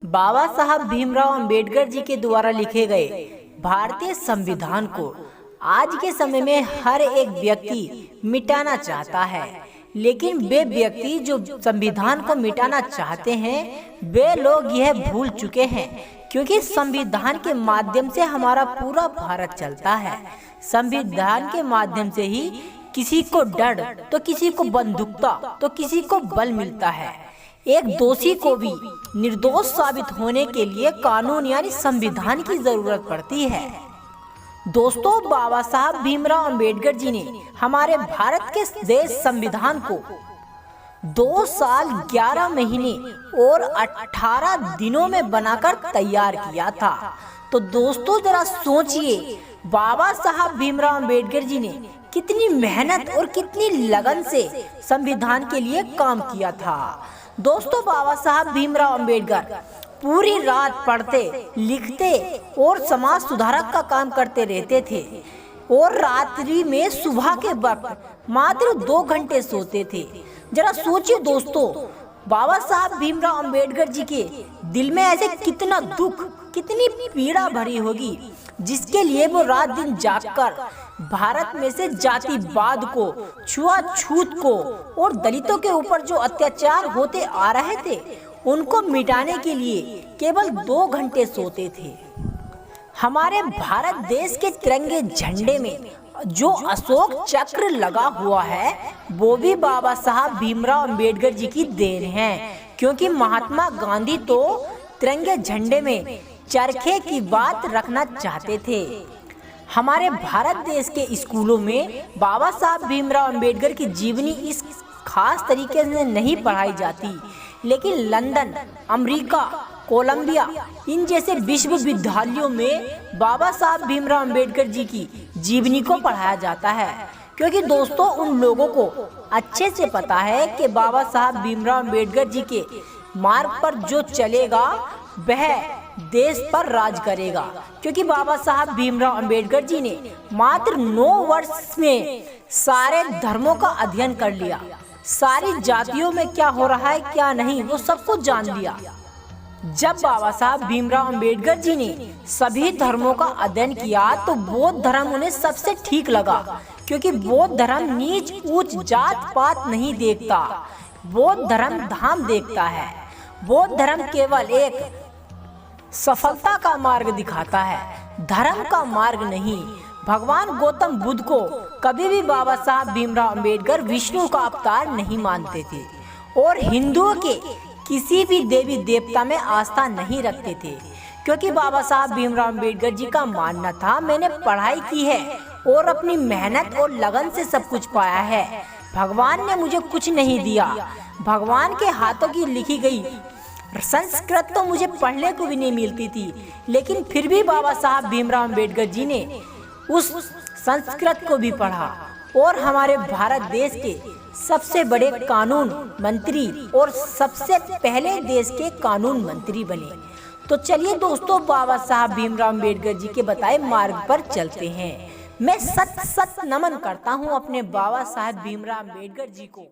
बाबा साहब भीमराव अंबेडकर जी के द्वारा लिखे गए भारतीय संविधान को आज के समय में हर एक व्यक्ति मिटाना चाहता है, लेकिन वे व्यक्ति जो संविधान को मिटाना चाहते हैं वे लोग यह भूल चुके हैं, क्योंकि संविधान के माध्यम से हमारा पूरा भारत चलता है। संविधान के माध्यम से ही किसी को डर तो किसी को बंदूकता तो किसी को बल मिलता है। एक दोषी को भी निर्दोष साबित होने के लिए कानून यानी संविधान की जरूरत पड़ती है। दोस्तों, बाबा साहब भीमराव अंबेडकर जी ने हमारे भारत के देश संविधान को 2 साल 11 महीने और 18 दिनों में बनाकर तैयार किया था। तो दोस्तों जरा सोचिए, बाबा साहब भीमराव अंबेडकर जी ने कितनी मेहनत और कितनी लगन से संविधान के लिए काम किया था। दोस्तों, बाबा साहब भीमराव अंबेडकर पूरी रात पढ़ते लिखते और समाज सुधारक का काम करते रहते थे और रात्रि में सुबह के वक्त मात्र 2 घंटे सोते थे। जरा सोचिए दोस्तों, बाबा साहब भीमराव अंबेडकर जी के दिल में ऐसे कितना दुख कितनी पीड़ा भरी होगी, जिसके लिए वो रात दिन जागकर भारत में से जातिवाद को, छुआछूत को और दलितों के ऊपर जो अत्याचार होते आ रहे थे उनको मिटाने के लिए केवल 2 घंटे सोते थे। हमारे भारत देश के तिरंगे झंडे में जो अशोक चक्र लगा हुआ है वो भी बाबा साहब भीमराव अंबेडकर जी की देन है, क्योंकि महात्मा गांधी तो तिरंगे झंडे में चरखे की बात रखना चाहते थे। हमारे भारत देश के स्कूलों में बाबा साहब भीमराव अंबेडकर की जीवनी इस खास तरीके से नहीं पढ़ाई जाती, लेकिन लंदन, अमेरिका, कोलंबिया इन जैसे विश्वविद्यालयों में बाबा साहब भीमराव अंबेडकर जी की जीवनी को पढ़ाया जाता है, क्योंकि दोस्तों उन लोगों को अच्छे से पता है कि बाबा साहब भीमराव अंबेडकर जी के मार्ग पर जो चलेगा वह देश पर राज करेगा। क्योंकि बाबा साहब भीमराव अंबेडकर जी ने मात्र 9 वर्ष में सारे धर्मों का अध्ययन कर लिया, सारी जातियों में क्या हो रहा है क्या नहीं वो सब कुछ जान लिया। जब बाबा साहब भीमराव अंबेडकर जी ने सभी धर्मों का अध्ययन किया तो बौद्ध धर्म उन्हें सबसे ठीक लगा, क्योंकि बौद्ध धर्म नीच ऊंच जात पात नहीं देखता, बौद्ध धर्म धाम देखता है। बौद्ध धर्म केवल एक सफलता का मार्ग दिखाता है, धर्म का मार्ग नहीं। भगवान गौतम बुद्ध को कभी भी बाबा साहब भीमराव अंबेडकर विष्णु का अवतार नहीं मानते थे और हिंदुओं के किसी भी देवी देवता में आस्था नहीं रखते थे, क्योंकि बाबा साहब भीमराव अंबेडकर जी का मानना था, मैंने पढ़ाई की है और अपनी मेहनत और लगन से सब कुछ पाया है, भगवान ने मुझे कुछ नहीं दिया। भगवान के हाथों की लिखी गई संस्कृत तो मुझे पढ़ने को भी नहीं मिलती थी, लेकिन फिर भी बाबा साहब भीमराव अंबेडकर जी ने उस संस्कृत को भी पढ़ा और हमारे भारत देश के सबसे बड़े कानून मंत्री और सबसे पहले देश के कानून मंत्री बने। तो चलिए दोस्तों, बाबा साहब भीमराव अंबेडकर जी के बताए मार्ग पर चलते हैं। मैं सत नमन करता हूँ अपने बाबा साहब भीमराव अंबेडकर जी को।